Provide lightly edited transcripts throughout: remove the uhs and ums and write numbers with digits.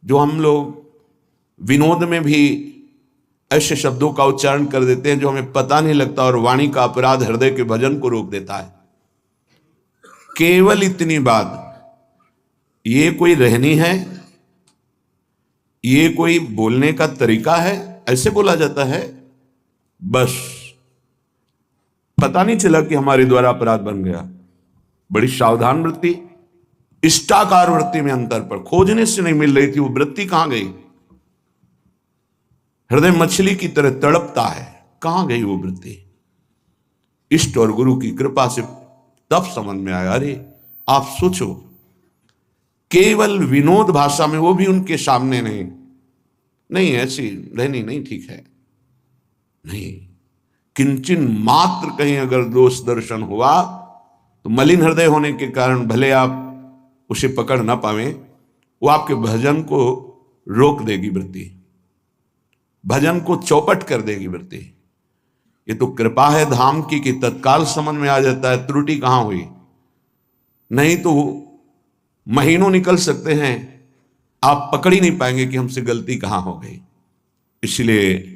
जो हम लोग विनोद में भी ऐसे शब्दों का उच्चारण कर देते हैं जो हमें पता नहीं लगता, और वाणी का अपराध हृदय के भजन को रोक देता है। केवल इतनी बात, ये कोई रहनी है, ये कोई बोलने का तरीका है, ऐसे बोला जाता है, बस पता नहीं चला कि हमारे द्वारा अपराध बन गया। बड़ी सावधान वृत्ति, इष्टाकार वृत्ति में अंतर पर खोजने से नहीं मिल रही थी। वो वृत्ति कहां गई? हृदय मछली की तरह तड़पता है, कहां गई वो वृत्ति? इष्ट और गुरु की कृपा से तब समझ में आया, अरे आप सोचो, केवल विनोद भाषा में, वो भी उनके सामने नहीं ऐसी रहनी नहीं ठीक है, नहीं, किंचन मात्र कहीं अगर दोष दर्शन हुआ तो मलिन हृदय होने के कारण भले आप उसे पकड़ ना पावे, वो आपके भजन को रोक देगी वृत्ति, भजन को चौपट कर देगी वृत्ति। ये तो कृपा है धाम की कि तत्काल समझ में आ जाता है त्रुटि कहां हुई, नहीं तो महीनों निकल सकते हैं, आप पकड़ ही नहीं पाएंगे कि हमसे गलती कहां हो गई। इसलिए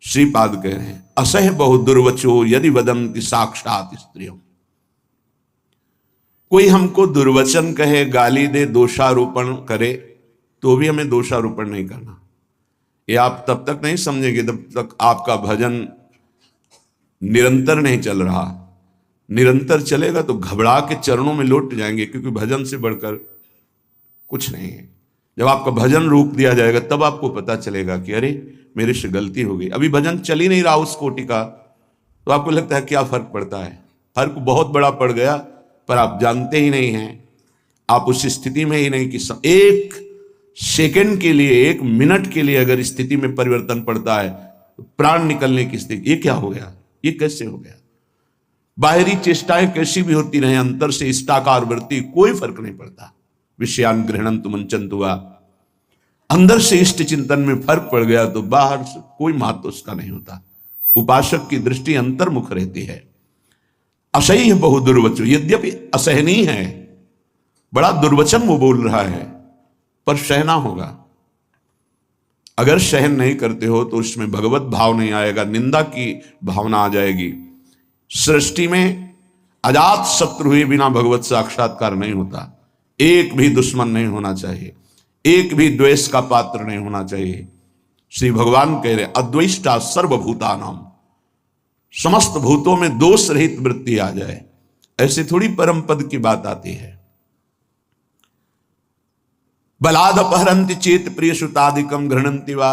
श्रीपाद कह रहे हैं, असह बहु दुर्वचो यदि वदंति साक्षात स्त्रियों। कोई हमको दुर्वचन कहे, गाली दे, दोषारोपण करे, तो भी हमें दोषारोपण नहीं करना। ये आप तब तक नहीं समझेंगे जब तक आपका भजन निरंतर नहीं चल रहा। निरंतर चलेगा तो घबरा के चरणों में लौट जाएंगे, क्योंकि भजन से बढ़कर कुछ नहीं है। जब आपका भजन रोक दिया जाएगा तब आपको पता चलेगा कि अरे मेरे से गलती हो गई। अभी भजन चल ही नहीं रहा उस कोटि का, तो आपको लगता है क्या फर्क पड़ता है। फर्क बहुत बड़ा पड़ गया, पर आप जानते ही नहीं हैं, आप उस स्थिति में ही नहीं कि एक सेकंड के लिए, एक मिनट के लिए अगर स्थिति में परिवर्तन पड़ता है तो प्राण निकलने की स्थिति। ये क्या हो गया, ये कैसे हो गया? बाहरी चेष्टाएं कैसी भी होती रहे, अंतर से इष्टाकार वृत्ति कोई फर्क नहीं पड़ता। विषयान गृहणंतु मुंचन्तु वा, अंदर से इष्ट चिंतन में फर्क पड़ गया तो बाहर से कोई महत्व उसका नहीं होता। उपासक की दृष्टि अंतर्मुख रहती है। असह्य बहु दुर्वचो, यद्यपि असहनीय है, बड़ा दुर्वचन वो बोल रहा है, पर सहना होगा। अगर सहन नहीं करते हो तो उसमें भगवत भाव नहीं आएगा, निंदा की भावना आ जाएगी। सृष्टि में अजात शत्रु हुए बिना भगवत साक्षात्कार नहीं होता। एक भी दुश्मन नहीं होना चाहिए, एक भी द्वेष का पात्र नहीं होना चाहिए। श्री भगवान कह रहे अद्वेष्टा सर्वभूतानाम, समस्त भूतों में दोष रहित वृत्ति आ जाए, ऐसे थोड़ी परम पद की बात आती है। बलाद अपहरंति चेत प्रिय सुतादिकम घृणंति वा,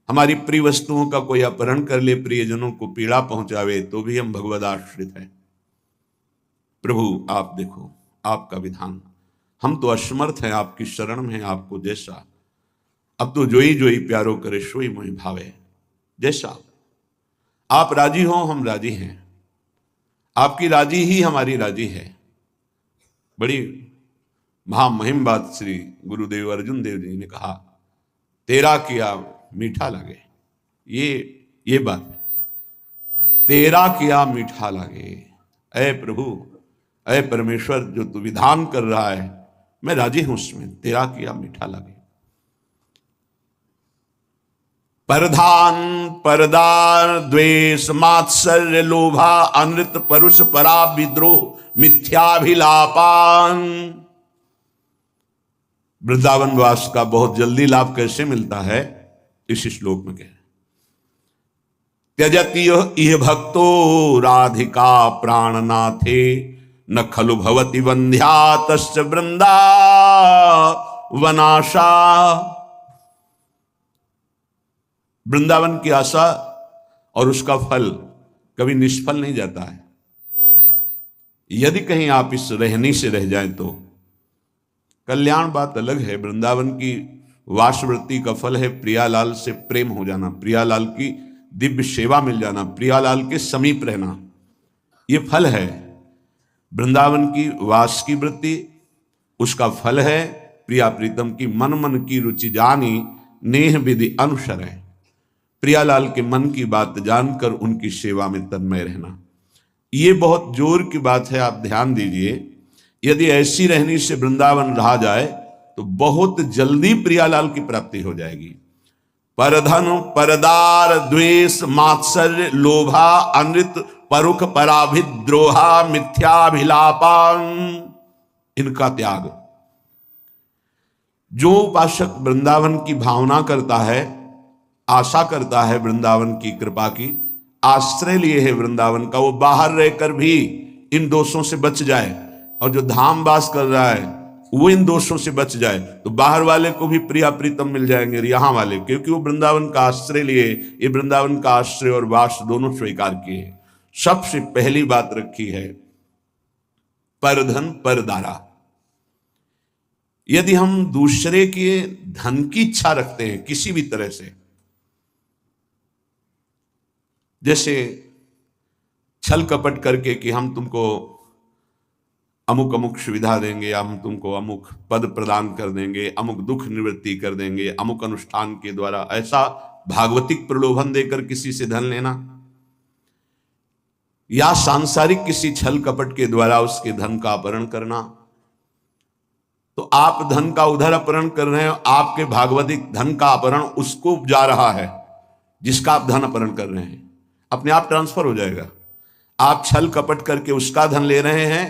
हमारी प्रिय वस्तुओं का कोई अपहरण कर ले, प्रियजनों को पीड़ा पहुंचावे, तो भी हम भगवदाश्रित हैं। प्रभु आप देखो आपका विधान, हम तो असमर्थ हैं, आपकी शरण में, आपको जैसा अब तो जोई जोई प्यारो करे सोई मोहि भावे। जैसा आप राजी हो हम राजी हैं, आपकी राजी ही हमारी राजी है। बड़ी महामहिम बात श्री गुरुदेव अर्जुन देव जी ने कहा, तेरा किया मीठा लगे, ये बात है, तेरा किया मीठा लगे। ऐ प्रभु, ऐ परमेश्वर, जो तू विधान कर रहा है मैं राजी हूं उसमें, तेरा किया मीठा लगे। परधान परदार द्वेष मात्सर्य लोभा अनृत परुष परा विद्रोह मिथ्याभिलापान। वृंदावन वास का बहुत जल्दी लाभ कैसे मिलता है, इस श्लोक में कह, त्यजति इह भक्तो राधिका प्राणनाथे न खलु भवति वंध्या तस्य वृंदावनाशा। वृंदावन की आशा और उसका फल कभी निष्फल नहीं जाता है। यदि कहीं आप इस रहनी से रह जाएं तो कल्याण बात अलग है। वृंदावन की वासवृत्ति का फल है प्रियालाल से प्रेम हो जाना, प्रियालाल की दिव्य सेवा मिल जाना, प्रियालाल के समीप रहना, ये फल है। वृंदावन की वास की वृत्ति, उसका फल है प्रिया प्रीतम की मन मन की रुचि जानी नेह विधि अनुसर है। प्रियालाल के मन की बात जानकर उनकी सेवा में तन्मय रहना, ये बहुत जोर की बात है। आप ध्यान दीजिए, यदि ऐसी रहनी से वृंदावन रहा जाए तो बहुत जल्दी प्रियालाल की प्राप्ति हो जाएगी। परधन परदार द्वेष मात्सर्य लोभा अनृत परुख पराभिद्रोहा मिथ्याभिलापान, इनका त्याग। जो उपासक वृंदावन की भावना करता है, आशा करता है वृंदावन की कृपा की, आश्रय लिए है वृंदावन का, वो बाहर रहकर भी इन दोषों से बच जाए, और जो धाम वास कर रहा है वो इन दोषों से बच जाए, तो बाहर वाले को भी प्रिया प्रीतम मिल जाएंगे यहाँ वाले, क्योंकि वो वृंदावन का आश्रय लिए। ये वृंदावन का आश्रय और वास दोनों स्वीकार किए। सबसे पहली बात रखी है परधन परदारा। यदि हम दूसरे के धन की इच्छा रखते हैं किसी भी तरह से, जैसे छल कपट करके कि हम तुमको अमुक अमुक सुविधा देंगे, हम तुमको अमुक पद प्रदान कर देंगे, अमुक दुख निवृत्ति कर देंगे, अमुक अनुष्ठान के द्वारा, ऐसा भागवतिक प्रलोभन देकर किसी से धन लेना, या सांसारिक किसी छल कपट के द्वारा उसके धन का अपहरण करना, तो आप धन का उधर अपहरण कर रहे हैं, आपके भागवतिक धन का अपहरण उसको जा रहा है जिसका आप धन अपहरण कर रहे हैं, अपने आप ट्रांसफर हो जाएगा। आप छल कपट करके उसका धन ले रहे हैं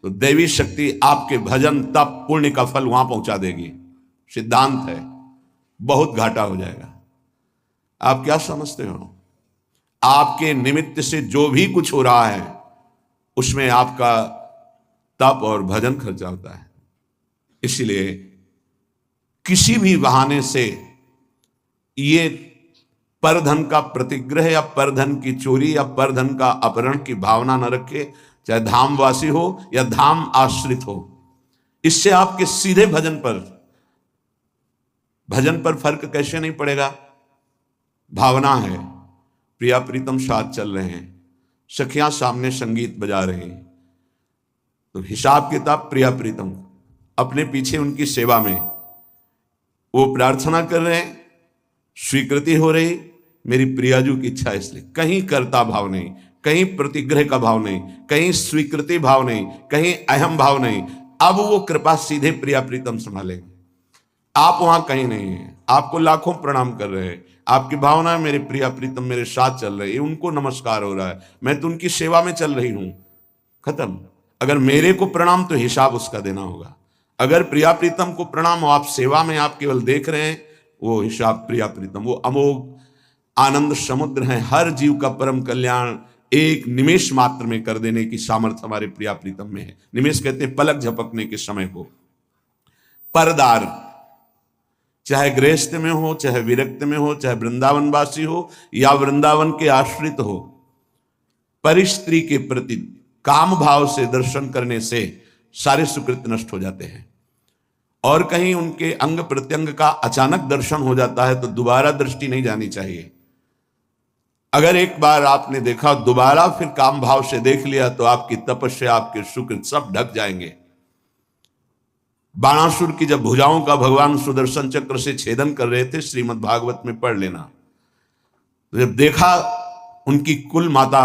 तो दैवी शक्ति आपके भजन तप पुण्य का फल वहां पहुंचा देगी। सिद्धांत है, बहुत घाटा हो जाएगा। आप क्या समझते हो? आपके निमित्त से जो भी कुछ हो रहा है उसमें आपका तप और भजन खर्चा होता है। इसलिए किसी भी बहाने से ये परधन का प्रतिग्रह या परधन की चोरी या परधन का अपहरण की भावना न रखे, चाहे धामवासी हो या धाम आश्रित हो। इससे आपके सीधे भजन पर फर्क कैसे नहीं पड़ेगा? भावना है, प्रिया प्रीतम साथ चल रहे हैं, सखियां सामने संगीत बजा रहे हैं, तो हिसाब किताब प्रिया प्रीतम अपने पीछे उनकी सेवा में वो प्रार्थना कर रहे हैं, स्वीकृति हो रही, मेरी प्रियाजू की इच्छा, इसलिए कहीं कर्ता भाव नहीं, कहीं प्रतिग्रह का भाव नहीं, कहीं स्वीकृति भाव नहीं, कहीं अहम भाव नहीं। अब वो कृपा सीधे प्रिया प्रीतम संभालेंगे, आप वहां कहीं नहीं है। आपको लाखों प्रणाम कर रहे हैं, आपकी भावना है मेरे प्रिया प्रीतम मेरे साथ चल रहे हैं, उनको नमस्कार हो रहा है, मैं तो उनकी सेवा में चल रही हूं, खत्म। अगर मेरे को प्रणाम तो हिसाब उसका देना होगा। अगर प्रिया प्रीतम को प्रणाम हो, आप सेवा में आप केवल देख रहे हैं, वो हिसाब प्रिया प्रीतम, वो अमोघ आनंद समुद्र है, हर जीव का परम कल्याण एक निमेष मात्र में कर देने की सामर्थ्य हमारे प्रिया प्रीतम में है। निमेष कहते हैं पलक झपकने के समय को। परदार, चाहे गृहस्थ में हो, चाहे विरक्त में हो, चाहे वृंदावनवासी हो या वृंदावन के आश्रित हो, परिस्त्री के प्रति काम भाव से दर्शन करने से सारे सुकृत नष्ट हो जाते हैं। और कहीं उनके अंग प्रत्यंग का अचानक दर्शन हो जाता है तो दोबारा दृष्टि नहीं जानी चाहिए। अगर एक बार आपने देखा, दोबारा फिर काम भाव से देख लिया तो आपकी तपस्या, आपके सुकृत सब ढक जाएंगे। बाणासुर की जब भुजाओं का भगवान सुदर्शन चक्र से छेदन कर रहे थे, श्रीमद् भागवत में पढ़ लेना, तो जब देखा उनकी कुल माता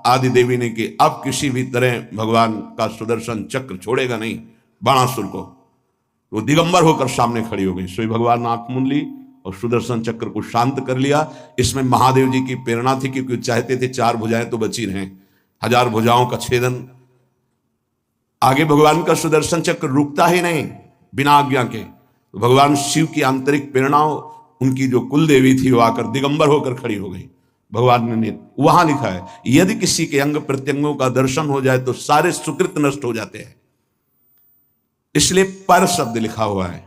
आदि देवी ने कि अब किसी भी तरह भगवान का सुदर्शन चक्र छोड़ेगा नहीं बाणासुर को, वो दिगंबर होकर सामने खड़ी हो गई। सोई भगवान ने आंख मूंद ली और सुदर्शन चक्र को शांत कर लिया। इसमें महादेव जी की प्रेरणा थी, क्योंकि चाहते थे 4 भुजाएं तो बची रहें, 1000 भुजाओं का छेदन। आगे भगवान का सुदर्शन चक्र रुकता ही नहीं बिना आज्ञा के, तो भगवान शिव की आंतरिक प्रेरणा, उनकी जो कुल देवी थी वो आकर दिगंबर होकर खड़ी हो गई। भगवान ने वहां लिखा है, यदि किसी के अंग प्रत्यंगों का दर्शन हो जाए तो सारे सुकृत नष्ट हो जाते हैं, इसलिए पर शब्द लिखा हुआ है।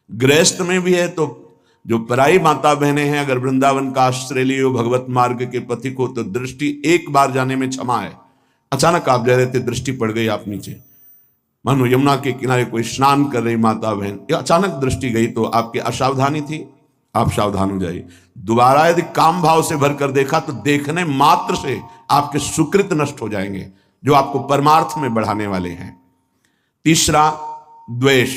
गृहस्थ में भी है, तो जो पराई माता बहनें हैं, अगर वृंदावन का आश्रय लिए हो, भगवत मार्ग के पथिक हो, तो दृष्टि एक बार जाने में क्षमा है। अचानक आप जा रहे थे, दृष्टि पड़ गई आप नीचे, मानो यमुना के किनारे कोई स्नान कर रही माता बहन, या अचानक दृष्टि गई तो आपकी असावधानी थी, आप सावधान हो जाइए। दोबारा यदि काम भाव से भरकर देखा तो देखने मात्र से आपके सुकृत नष्ट हो जाएंगे, जो आपको परमार्थ में बढ़ाने वाले हैं। तीसरा, द्वेष।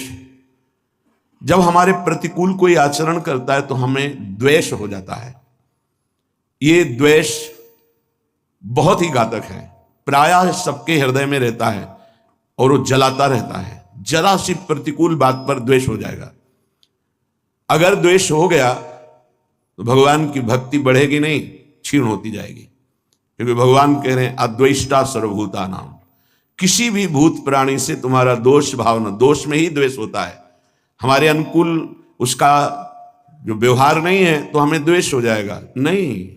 जब हमारे प्रतिकूल कोई आचरण करता है तो हमें द्वेष हो जाता है। ये द्वेष बहुत ही घातक है, प्रायः सबके हृदय में रहता है और वो जलाता रहता है। जरा सी प्रतिकूल बात पर द्वेष हो जाएगा। अगर द्वेष हो गया तो भगवान की भक्ति बढ़ेगी नहीं, क्षीण होती जाएगी। क्योंकि भगवान कह रहे हैं अद्वेष्टा सर्वभूता नाम, किसी भी भूत प्राणी से तुम्हारा दोष भावना, दोष में ही द्वेष होता है। हमारे अनुकूल उसका जो व्यवहार नहीं है तो हमें द्वेष हो जाएगा। नहीं,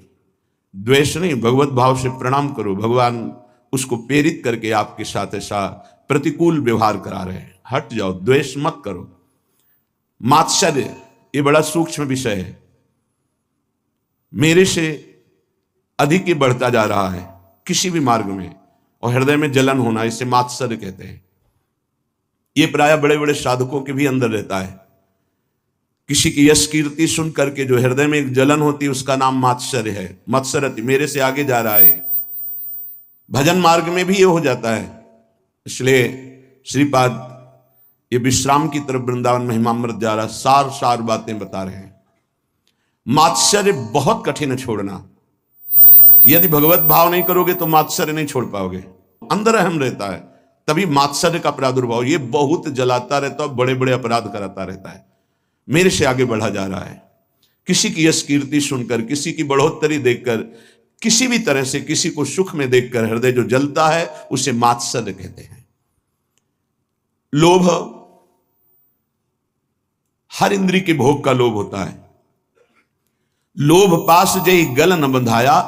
द्वेष नहीं, भगवत भाव से प्रणाम करो। भगवान उसको प्रेरित करके आपके साथ ऐसा प्रतिकूल व्यवहार करा रहे हैं। हट जाओ, द्वेष मत करो। मात्सर्य ये बड़ा सूक्ष्म विषय है, मेरे से अधिक ही बढ़ता जा रहा है किसी भी मार्ग में, और हृदय में जलन होना, इसे मात्सर्य कहते हैं। ये प्राय बड़े बड़े साधकों के भी अंदर रहता है। किसी की यश कीर्ति सुन करके जो हृदय में एक जलन होती है उसका नाम मात्सर्य है। मत्सरति, मेरे से आगे जा रहा है। भजन मार्ग में भी ये हो जाता है। इसलिए श्रीपाद ये विश्राम की तरफ वृंदावन महिमामृत जा रहा, सार सार बातें बता रहे हैं। मात्सर्य बहुत कठिन है छोड़ना। यदि भगवत भाव नहीं करोगे तो मात्सर्य नहीं छोड़ पाओगे। अंदर अहम रहता है, तभी मात्सर्य का प्रादुर्भाव। ये बहुत जलाता रहता है, बड़े बड़े अपराध कराता रहता है। मेरे से आगे बढ़ा जा रहा है। किसी की यश कीर्ति सुनकर, किसी की बढ़ोतरी देखकर, किसी भी तरह से किसी को सुख में देखकर हृदय जो जलता है उसे मात्सर्य कहते हैं। लोभ, हर इंद्री के भोग का लोभ होता है। लोभ पास जय गल न बंधाया,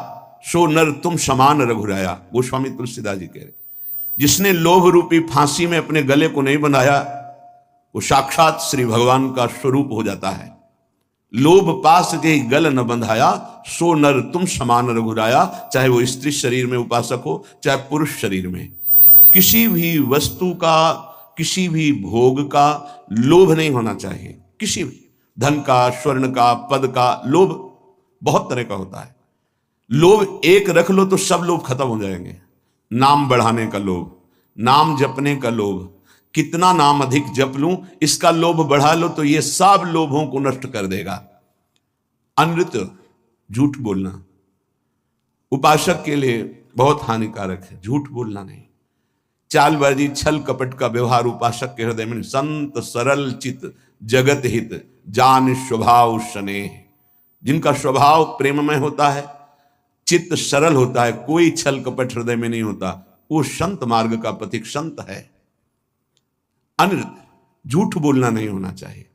सो नर तुम समान रघुराया। गोस्वामी तुलसीदास जी कह रहे, जिसने लोभ रूपी फांसी में अपने गले को नहीं बंधाया वो साक्षात श्री भगवान का स्वरूप हो जाता है। लोभ पास जय गल न बंधाया, सो नर तुम समान रघुराया। चाहे वो स्त्री शरीर में उपासक हो, चाहे पुरुष शरीर में, किसी भी वस्तु का, किसी भी भोग का लोभ नहीं होना चाहिए। किसी भी धन का, स्वर्ण का, पद का लोभ बहुत तरह का होता है। लोभ एक रख लो तो सब लोभ खत्म हो जाएंगे। नाम बढ़ाने का लोभ, नाम जपने का लोभ, कितना नाम अधिक जप लूं इसका लोभ बढ़ा लो तो ये सब लोभों को नष्ट कर देगा। अनृत, झूठ बोलना उपासक के लिए बहुत हानिकारक है। झूठ बोलना नहीं, चालबाजी, छल कपट का व्यवहार उपासक के हृदय में। संत सरल चित जगत हित, जान स्वभाव स्नेह। जिनका स्वभाव प्रेममय होता है, चित्त सरल होता है, कोई छल कपट हृदय में नहीं होता, वो संत मार्ग का पथिक संत है। अनृत, झूठ बोलना नहीं होना चाहिए।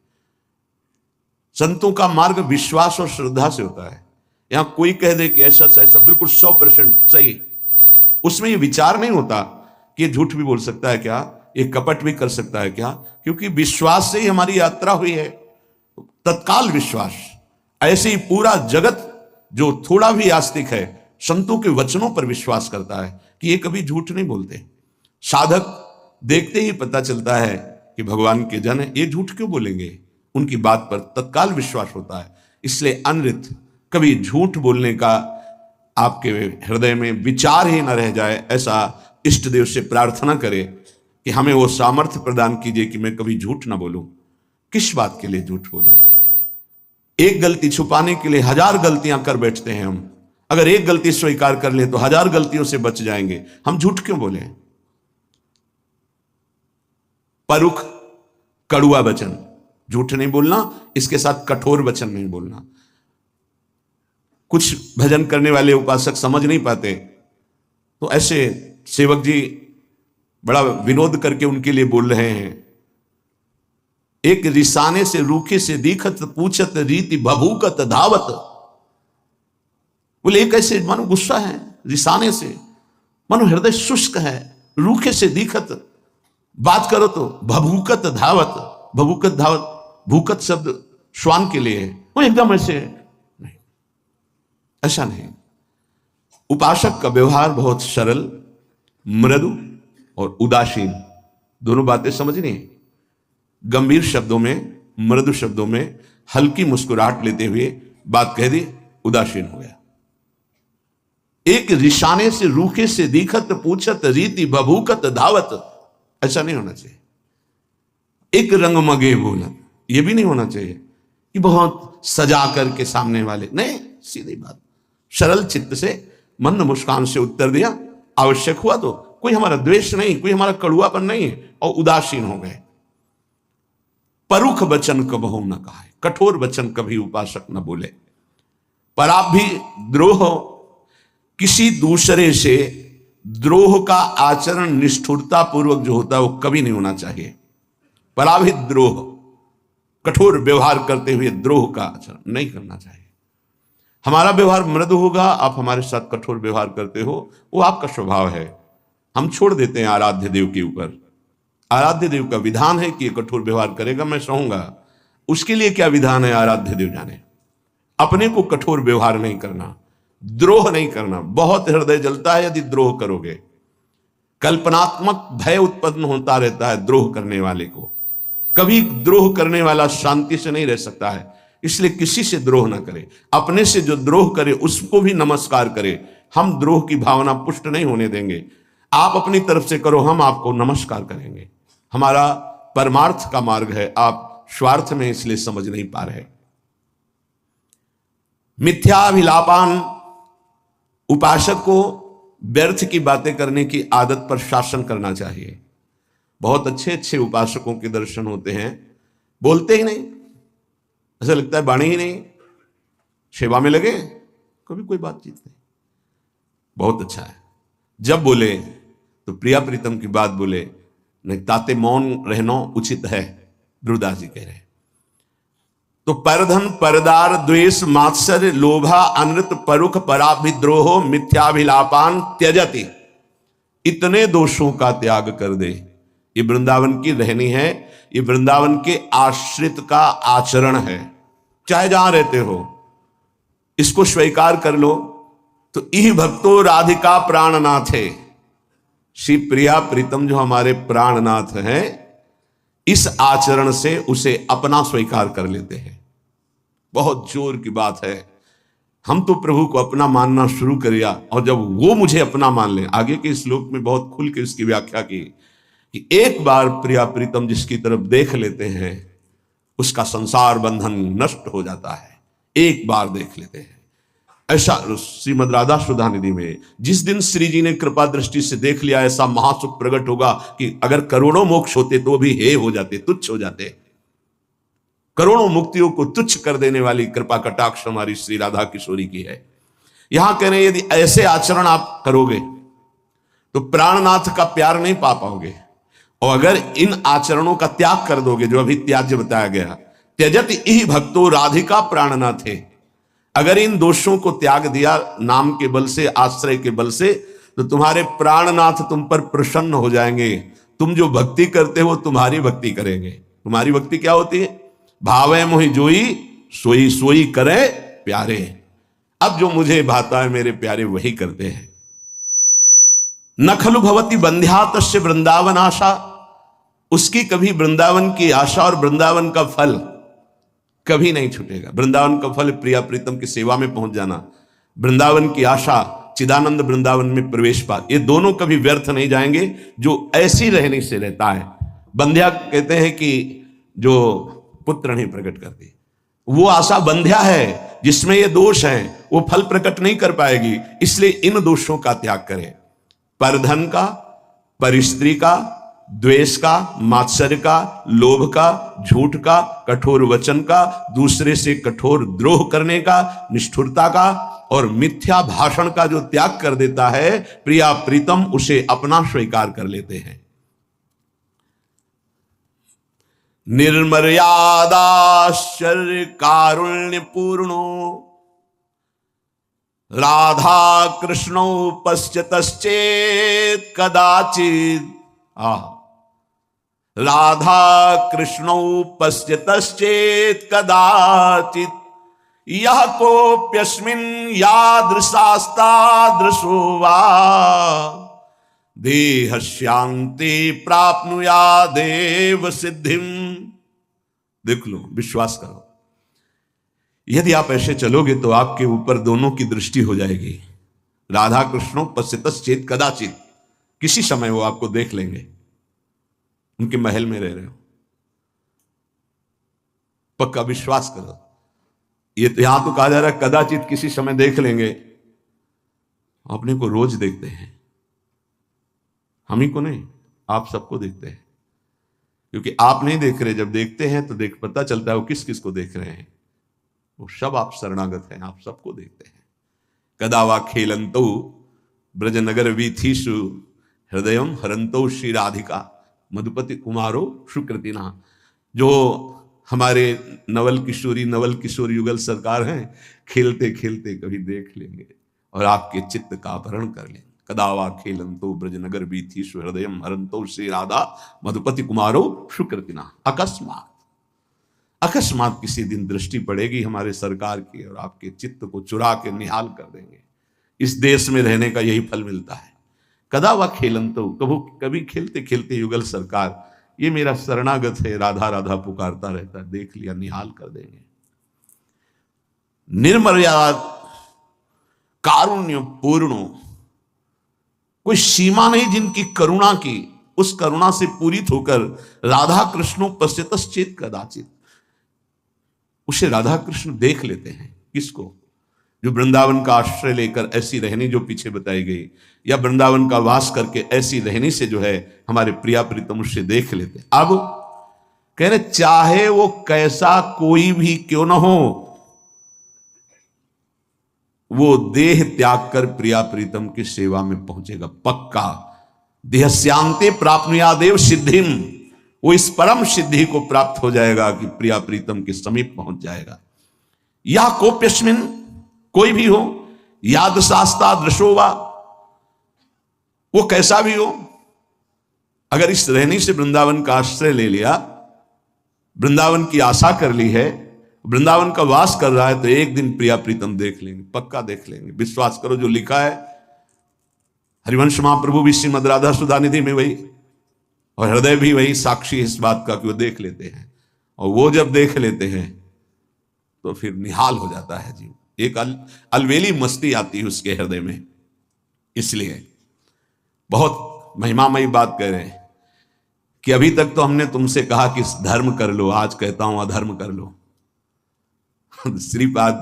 संतों का मार्ग विश्वास और श्रद्धा से होता है। यहां कोई कह दे कि ऐसा ऐसा बिल्कुल 100% सही, उसमें ये विचार नहीं होता कि ये झूठ भी बोल सकता है क्या, ये कपट भी कर सकता है क्या, क्योंकि विश्वास से ही हमारी यात्रा हुई है। तत्काल विश्वास। ऐसे ही पूरा जगत जो थोड़ा भी आस्तिक है संतों के वचनों पर विश्वास करता है कि ये कभी झूठ नहीं बोलते। साधक देखते ही पता चलता है कि भगवान के जन है, ये झूठ क्यों बोलेंगे, उनकी बात पर तत्काल विश्वास होता है। इसलिए अनृत, कभी झूठ बोलने का आपके हृदय में विचार ही न रह जाए, ऐसा इष्ट देव से प्रार्थना करें कि हमें वो सामर्थ्य प्रदान कीजिए कि मैं कभी झूठ ना बोलूं। किस बात के लिए झूठ बोलूं? एक गलती छुपाने के लिए 1000 गलतियां कर बैठते हैं हम। अगर एक गलती स्वीकार कर ले तो 1000 गलतियों से बच जाएंगे। हम झूठ क्यों बोले? परुख, कड़ुआ वचन, झूठ नहीं बोलना, इसके साथ कठोर वचन नहीं बोलना। कुछ भजन करने वाले उपासक समझ नहीं पाते तो ऐसे सेवक जी बड़ा विनोद करके उनके लिए बोल रहे हैं। एक रिसाने से रूखे से दीखत, पूछत रीति भभूकत धावत। बोले एक ऐसे मानो गुस्सा है, रिसाने से मानो हृदय शुष्क है, रूखे से दीखत, बात करो तो भभूकत धावत। भभूकत धावत, भूकत शब्द श्वान के लिए है, वो एकदम ऐसे नहीं, ऐसा नहीं। उपासक का व्यवहार बहुत सरल, मृदु और उदासीन, दोनों बातें समझनी है। गंभीर शब्दों में, मृदु शब्दों में हल्की मुस्कुराहट लेते हुए बात कह दी, उदासीन हो गया। एक रिशाने से रूखे से दीखत, पूछत रीति भभूकत धावत, ऐसा नहीं होना चाहिए। एक रंग मगे बोला, यह भी नहीं होना चाहिए कि बहुत सजा करके सामने वाले, नहीं, सीधी बात, सरल चित्त से, मंद मुस्कान से उत्तर दिया। आवश्यक हुआ तो, कोई हमारा द्वेष नहीं, कोई हमारा कड़ुआपन नहीं है, और उदासीन हो गए, परुख वचन कबहु न कहा, कठोर वचन कभी उपासक न बोले। पर आप भी द्रोह, किसी दूसरे से द्रोह का आचरण निष्ठुरता पूर्वक जो होता है वो कभी नहीं होना चाहिए। पराभित द्रोह, कठोर व्यवहार करते हुए द्रोह का आचरण नहीं करना चाहिए। हमारा व्यवहार मृदु होगा, आप हमारे साथ कठोर व्यवहार करते हो, वो आपका स्वभाव है, हम छोड़ देते हैं आराध्य देव के ऊपर। आराध्य देव का विधान है कि ये कठोर व्यवहार करेगा, मैं सहूंगा। उसके लिए क्या विधान है आराध्य देव जाने। अपने को कठोर व्यवहार नहीं करना, द्रोह नहीं करना। बहुत हृदय जलता है यदि द्रोह करोगे। कल्पनात्मक भय उत्पन्न होता रहता है द्रोह करने वाले को। कभी द्रोह करने वाला शांति से नहीं रह सकता है, इसलिए किसी से द्रोह ना करे। अपने से जो द्रोह करे उसको भी नमस्कार करे। हम द्रोह की भावना पुष्ट नहीं होने देंगे। आप अपनी तरफ से करो, हम आपको नमस्कार करेंगे। हमारा परमार्थ का मार्ग है, आप स्वार्थ में इसलिए समझ नहीं पा रहे। मिथ्याभिलापान, उपासक को व्यर्थ की बातें करने की आदत पर शासन करना चाहिए। बहुत अच्छे अच्छे उपासकों के दर्शन होते हैं, बोलते ही नहीं, ऐसा लगता है बाणी ही नहीं, सेवा में लगे, कभी कोई बातचीत नहीं। बहुत अच्छा है, जब बोले तो प्रिया प्रीतम की बात बोले, नहीं ताते मौन रहना उचित है, गुरुदास जी कह रहे हैं। तो परधन परदार द्वेष मात्सर्य लोभा अनृत परुख पराभिद्रोह मिथ्याभिलापान त्यजति, इतने दोषों का त्याग कर दे। ये वृंदावन की रहनी है, ये वृंदावन के आश्रित का आचरण है। चाहे जहां रहते हो इसको स्वीकार कर लो। तो इह भक्तो राधिका प्राणनाथ है, श्री प्रिया प्रीतम जो हमारे प्राणनाथ हैं, इस आचरण से उसे अपना स्वीकार कर लेते हैं। बहुत जोर की बात है। हम तो प्रभु को अपना मानना शुरू कर दिया, और जब वो मुझे अपना मान ले, आगे के श्लोक में बहुत खुल के इसकी व्याख्या की कि एक बार प्रिया प्रीतम जिसकी तरफ देख लेते हैं उसका संसार बंधन नष्ट हो जाता है। एक बार देख लेते हैं। ऐसा श्रीमद् राधा सुधा निधि में जिस दिन श्री जी ने कृपा दृष्टि से देख लिया, ऐसा महासुख प्रकट होगा कि अगर करोड़ों मोक्ष होते तो भी हे हो जाते, तुच्छ हो जाते। करोड़ों मुक्तियों को तुच्छ कर देने वाली कृपा कटाक्ष हमारी श्री राधा किशोरी की है। यहां कह रहे हैं यदि ऐसे आचरण आप करोगे तो प्राणनाथ का प्यार नहीं पा पाओगे, और अगर इन आचरणों का त्याग कर दोगे जो अभी त्याज्य बताया गया, त्यजत इह भक्तो राधिका प्राणनाथ है, अगर इन दोषों को त्याग दिया नाम के बल से, आश्रय के बल से, तो तुम्हारे प्राणनाथ तुम पर प्रसन्न हो जाएंगे। तुम जो भक्ति करते हो तुम्हारी भक्ति करेंगे। तुम्हारी भक्ति क्या होती है? भावे मोहि जोई सोई सोई करे प्यारे। अब जो मुझे भाता है मेरे प्यारे वही करते हैं। न खलु भवती बंध्या तस्य वृंदावन आशा, उसकी कभी वृंदावन की आशा और वृंदावन का फल कभी नहीं छूटेगा। वृंदावन का फल प्रिया प्रीतम की सेवा में पहुंच जाना, वृंदावन की आशा चिदानंद वृंदावन में प्रवेश पा, ये दोनों कभी व्यर्थ नहीं जाएंगे जो ऐसी रहने से रहता है। बंध्या कहते हैं कि जो पुत्र नहीं प्रकट करती, वो आशा बंध्या है जिसमें ये दोष हैं, वो फल प्रकट नहीं कर पाएगी। इसलिए इन दोषों का त्याग करें। परधन का, परिस्त्री का, द्वेष का, मात्सर्य का, लोभ का, झूठ का, कठोर वचन का, दूसरे से कठोर द्रोह करने का, निष्ठुरता का और मिथ्या भाषण का जो त्याग कर देता है, प्रिया प्रीतम उसे अपना स्वीकार कर लेते हैं। निर्मर्यादाश्चर्य कारुण्य पूर्णो राधा कृष्णो पश्यतश्चेत् कदाचित्। राधा कृष्णौ पश्यतश्चेत् कदाचित् यः कोऽप्यस्मिन् यादृशास्तादृशो वा देहस्यान्ते प्राप्नुयादेव सिद्धिम। देख लो, विश्वास करो, यदि आप ऐसे चलोगे तो आपके ऊपर दोनों की दृष्टि हो जाएगी। राधा कृष्णो पश्यतश्चेत् कदाचित्, किसी समय वो आपको देख लेंगे, उनके महल में रह रहे हो। पक्का विश्वास करो। ये तो यहां तो कहा जा रहा है कदाचित किसी समय देख लेंगे। अपने को रोज देखते हैं, हम ही को नहीं, आप सबको देखते हैं। क्योंकि आप नहीं देख रहे, जब देखते हैं तो पता चलता है वो किस किस को देख रहे हैं। वो सब आप शरणागत हैं, आप सबको देखते हैं। कदा वा खेलंतो ब्रजनगर वीथीषु हृदयम हरंतो श्री राधिका मधुपति कुमारो सुकृतिना। जो हमारे नवल किशोरी युगल सरकार हैं, खेलते खेलते कभी देख लेंगे और आपके चित्त का अपहरण कर लेंगे। कदावा खेलंतो ब्रजनगर वीथीषु हृदयम हरंतो श्री राधा मधुपति कुमारो सुकृतिना। अकस्मात किसी दिन दृष्टि पड़ेगी हमारे सरकार की और आपके चित्त को चुरा के निहाल कर देंगे। इस देश में रहने का यही फल मिलता है। कदा वा खेलंतो, कभी खेलते खेलते युगल सरकार, ये मेरा शरणागत है, राधा राधा पुकारता रहता है, देख लिया, निहाल कर देंगे। निर्मर्याद कारुण्य पूर्णो, कोई सीमा नहीं जिनकी करुणा की, उस करुणा से पूरित होकर राधा कृष्णो पश्यतश्चेत कदाचित, उसे राधा कृष्ण देख लेते हैं। किसको? जो वृंदावन का आश्रय लेकर ऐसी रहनी जो पीछे बताई गई, या वृंदावन का वास करके ऐसी रहनी से जो है हमारे प्रिया प्रीतम उससे देख लेते हैं। अब कह रहे चाहे वो कैसा कोई भी क्यों न हो, वो देह त्याग कर प्रिया प्रीतम की सेवा में पहुंचेगा पक्का। देहस्यांते प्राप्नुयादेव सिद्धिम, वो इस परम सिद्धि को प्राप्त हो जाएगा कि प्रिया प्रीतम के समीप पहुंच जाएगा। या कोप्यस्मिन, कोई भी हो, याद शास्ता दृशोवा, वो कैसा भी हो, अगर इस रहनी से वृंदावन का आश्रय ले लिया, वृंदावन की आशा कर ली है, वृंदावन का वास कर रहा है, तो एक दिन प्रिया प्रीतम देख लेंगे, पक्का देख लेंगे। विश्वास करो, जो लिखा है हरिवंश महाप्रभु भी श्रीमद राधा सुधा निधि में वही, और हृदय भी वही साक्षी इस बात का कि वो देख लेते हैं। और वो जब देख लेते हैं तो फिर निहाल हो जाता है जीव, एक अलवेली मस्ती आती है उसके हृदय में। इसलिए बहुत महिमामयी बात कह रहे हैं कि अभी तक तो हमने तुमसे कहा कि धर्म कर लो, आज कहता हूं अधर्म कर लो। श्रीपाद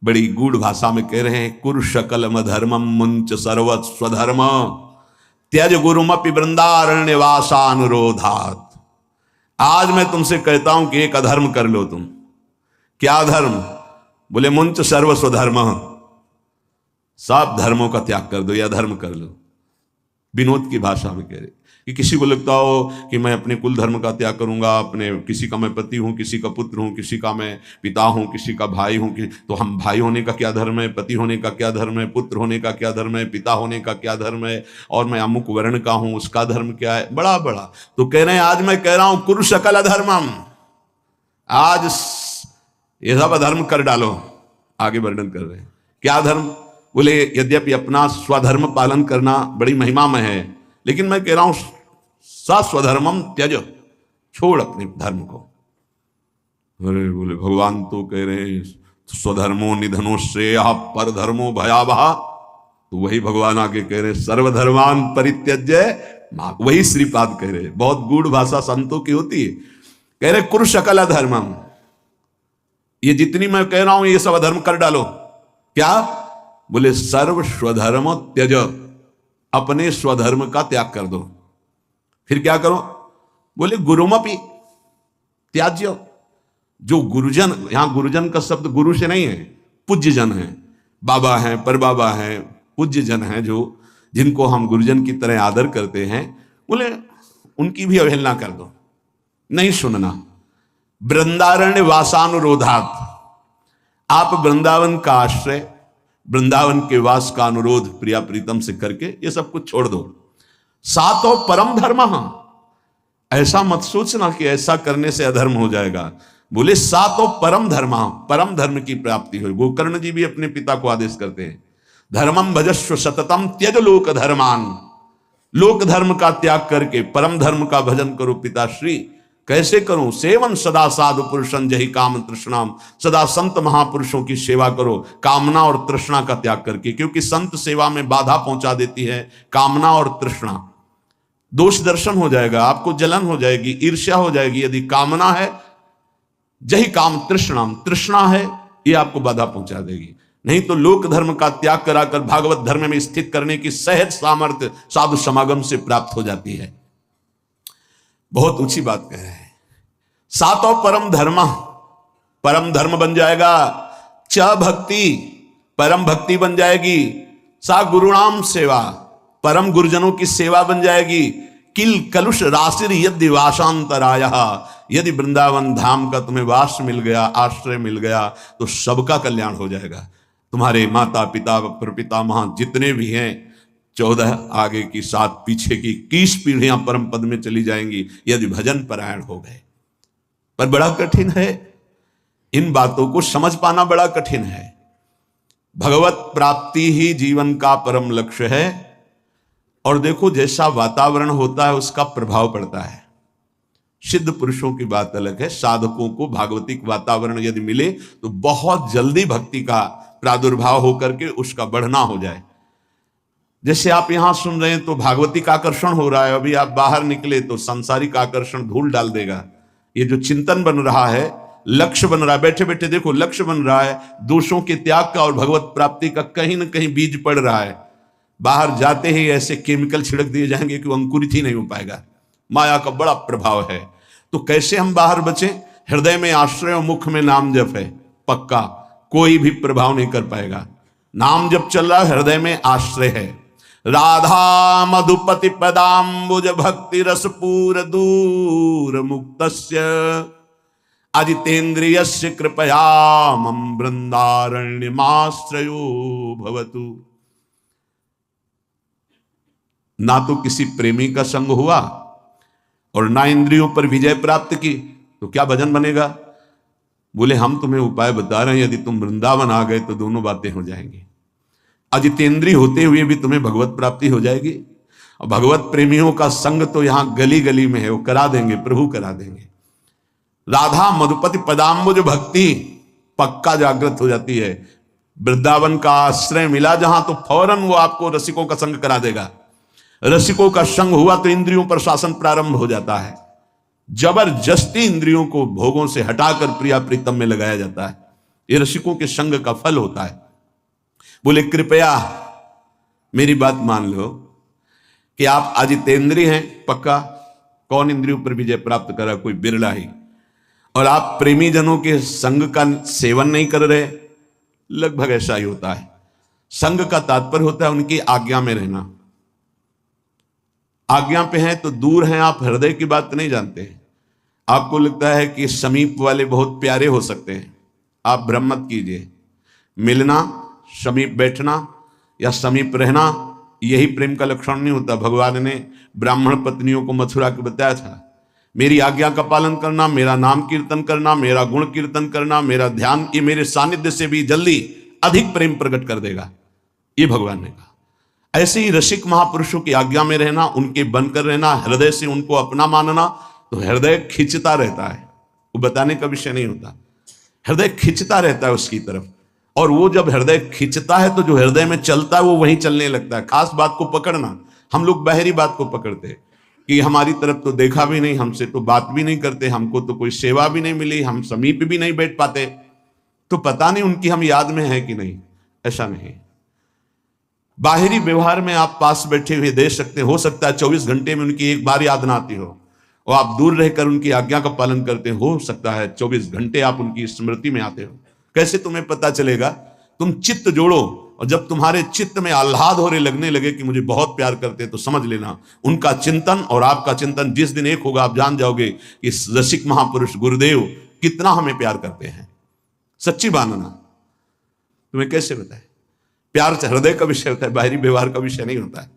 बड़ी गूढ़ भाषा में कह रहे हैं, कुरु शकलम धर्मम मुंच सर्वत स्वधर्म त्यज गुरुमपि वृंदारण्य वासानुरोधात। आज मैं तुमसे कहता हूं कि एक अधर्म कर लो तुम। क्या धर्म? बोले मुंच सर्व स्वधर्म, सब धर्मों का त्याग कर दो या धर्म कर लो। विनोद की भाषा में कह रहे कि किसी को लगता हो कि मैं अपने कुल धर्म का त्याग करूंगा, अपने किसी का मैं पति हूं, किसी का पुत्र हूं, किसी का मैं पिता हूं, किसी का भाई हूं, तो हम भाई होने का क्या धर्म है, पति होने का क्या धर्म है, पुत्र होने का क्या धर्म है, पिता होने का क्या धर्म है, और मैं अमुक वर्ण का हूं उसका धर्म क्या है, बड़ा बड़ा। तो कह रहे हैं आज मैं कह रहा हूं कुरु सकल अधर्मम, आज ये सब अधर्म कर डालो। आगे वर्णन कर रहे हैं क्या धर्म? बोले यद्यपि अपना स्वधर्म पालन करना बड़ी महिमामय है, लेकिन मैं कह रहा हूं स्वधर्मम त्यज, छोड़ अपने धर्म को। अरे बोले भगवान तो कह रहे हैं स्वधर्मो निधनो श्रेय पर धर्मो भयावह, तो वही भगवान आगे कह रहे सर्वधर्मान परित्यज्य, वही श्रीपाद कह रहे। बहुत गूढ़ भाषा संतों की होती है। कह रहे कुरु सकल अधर्मम, ये जितनी मैं कह रहा हूं ये सब अधर्म कर डालो। क्या? बोले सर्व स्वधर्म त्यज, अपने स्वधर्म का त्याग कर दो। फिर क्या करो? बोले गुरुमपि त्याज्य, जो गुरुजन, यहां गुरुजन का शब्द गुरु से नहीं है, पूज्य जन है, बाबा हैं, परबाबा हैं, पूज्य जन हैं, जो जिनको हम गुरुजन की तरह आदर करते हैं, बोले उनकी भी अवहेलना कर दो, नहीं सुनना। वृंदारण्य वासानुरोधात, आप वृंदावन का आश्रय, वृंदावन के वास का अनुरोध प्रिया प्रीतम से करके ये सब कुछ छोड़ दो। सातो परम धर्म, ऐसा मत सोचना कि ऐसा करने से अधर्म हो जाएगा। बोले सातो परम धर्म, परम धर्म की प्राप्ति हो। गोकर्ण जी भी अपने पिता को आदेश करते हैं, धर्मम भजस्व सततम त्यज लोक धर्मान, लोक धर्म का त्याग करके परम धर्म का भजन करो पिताश्री। कैसे करूं? सेवन सदा साधु पुरुषं जहि काम तृष्णाम, सदा संत महापुरुषों की सेवा करो कामना और तृष्णा का त्याग करके, क्योंकि संत सेवा में बाधा पहुंचा देती है कामना और तृष्णा। दोष दर्शन हो जाएगा, आपको जलन हो जाएगी, ईर्ष्या हो जाएगी। यदि कामना है, जहि काम तृष्णाम, तृष्णा है, ये आपको बाधा पहुंचा देगी। नहीं तो लोक धर्म का त्याग कराकर भागवत धर्म में स्थित करने की सहज सामर्थ्य साधु समागम से प्राप्त हो जाती है। बहुत ऊंची बात कह रहे हैं। सातों परम धर्म बन जाएगा। च भक्ति, परम भक्ति बन जाएगी। सा गुरुणाम सेवा, परम गुरुजनों की सेवा बन जाएगी। किल कलुष राशिर यदि वासांतराय, यदि वृंदावन धाम का तुम्हें वास मिल गया, आश्रय मिल गया, तो सबका कल्याण हो जाएगा। तुम्हारे माता पिता प्रपितामह जितने भी हैं, 14 आगे की 7 पीछे की 21 पीढ़ियां परम पद में चली जाएंगी यदि भजन परायण हो गए। पर बड़ा कठिन है, इन बातों को समझ पाना बड़ा कठिन है। भगवत प्राप्ति ही जीवन का परम लक्ष्य है। और देखो, जैसा वातावरण होता है उसका प्रभाव पड़ता है। सिद्ध पुरुषों की बात अलग है। साधकों को भागवतिक वातावरण यदि मिले तो बहुत जल्दी भक्ति का प्रादुर्भाव होकर के उसका बढ़ना हो जाए। जैसे आप यहां सुन रहे हैं तो भागवतिक आकर्षण हो रहा है, अभी आप बाहर निकले तो सांसारिक आकर्षण धूल डाल देगा। ये जो चिंतन बन रहा है, लक्ष्य बन रहा है, बैठे बैठे देखो लक्ष्य बन रहा है, दोषों के त्याग का और भगवत प्राप्ति का कहीं ना कहीं बीज पड़ रहा है। बाहर जाते ही ऐसे केमिकल छिड़क दिए जाएंगे कि वो अंकुरित ही नहीं हो पाएगा। माया का बड़ा प्रभाव है। तो कैसे हम बाहर बचें? हृदय में आश्रय और मुख में नाम जप है, पक्का कोई भी प्रभाव नहीं कर पाएगा। नाम जप चल रहा है, हृदय में आश्रय है। राधा मधुपति पदाम्बुज भक्ति रसपूर दूर मुक्तस्य अजितेन्द्रियस्य कृपया मम वृंदारण्यमाश्रयो भवतु। ना तो किसी प्रेमी का संग हुआ और ना इंद्रियों पर विजय प्राप्त की, तो क्या भजन बनेगा? बोले हम तुम्हें उपाय बता रहे हैं, यदि तुम वृंदावन आ गए तो दोनों बातें हो जाएंगी। अजितेंद्रिय होते हुए भी तुम्हें भगवत प्राप्ति हो जाएगी। और भगवत प्रेमियों का संग तो यहां गली गली में है, वो करा देंगे, प्रभु करा देंगे। राधा मधुपति पदाम्बुज भक्ति पक्का जागृत हो जाती है। वृंदावन का आश्रय मिला जहां, तो फौरन वो आपको रसिकों का संग करा देगा। रसिकों का संग हुआ तो इंद्रियों पर शासन प्रारंभ हो जाता है। जबरदस्ती इंद्रियों को भोगों से हटाकर प्रिया प्रीतम में लगाया जाता है। ये रसिकों के संग का फल होता है। बोले कृपया मेरी बात मान लो कि आप अजितेंद्रिय हैं, पक्का। कौन इंद्रियों पर विजय प्राप्त करा? कोई बिरला ही। और आप प्रेमी जनों के संग का सेवन नहीं कर रहे, लगभग ऐसा ही होता है। संग का तात्पर्य होता है उनकी आज्ञा में रहना। आज्ञा पे हैं तो दूर हैं आप, हृदय की बात नहीं जानते। आपको लगता है कि समीप वाले बहुत प्यारे हो सकते हैं, आप भ्रम मत कीजिए। मिलना, समीप बैठना या समीप रहना, यही प्रेम का लक्षण नहीं होता। भगवान ने ब्राह्मण पत्नियों को मथुरा के बताया था, मेरी आज्ञा का पालन करना, मेरा नाम कीर्तन करना, मेरा गुण कीर्तन करना, मेरा ध्यान, ये मेरे सानिध्य से भी जल्दी अधिक प्रेम प्रकट कर देगा, ये भगवान ने कहा। ऐसे ही रसिक महापुरुषों की आज्ञा में रहना, उनके बनकर रहना, हृदय से उनको अपना मानना, तो हृदय खिंचता रहता है। वो बताने का विषय नहीं होता, हृदय खिंचता रहता है उसकी तरफ। और वो जब हृदय खिंचता है तो जो हृदय में चलता है वो वहीं चलने लगता है। खास बात को पकड़ना। हम लोग बाहरी बात को पकड़ते कि हमारी तरफ तो देखा भी नहीं, हमसे तो बात भी नहीं करते, हमको तो कोई सेवा भी नहीं मिली, हम समीप भी नहीं बैठ पाते, तो पता नहीं उनकी हम याद में है कि नहीं। ऐसा नहीं। बाहरी व्यवहार में आप पास बैठे हुए दे सकते, हो सकता है 24 घंटे में उनकी एक बार याद ना आती हो, और आप दूर रहकर उनकी आज्ञा का पालन करते हो सकता है 24 घंटे आप उनकी स्मृति में आते हो। कैसे तुम्हें पता चलेगा? तुम चित्त जोड़ो, और जब तुम्हारे चित्त में आह्लाद हो रहे लगने लगे कि मुझे बहुत प्यार करते हैं, तो समझ लेना उनका चिंतन और आपका चिंतन जिस दिन एक होगा, आप जान जाओगे कि रसिक महापुरुष गुरुदेव कितना हमें प्यार करते हैं। सच्ची मानना। तुम्हें कैसे बताए? प्यार हृदय का विषय होता है, बाहरी व्यवहार का विषय नहीं होता है।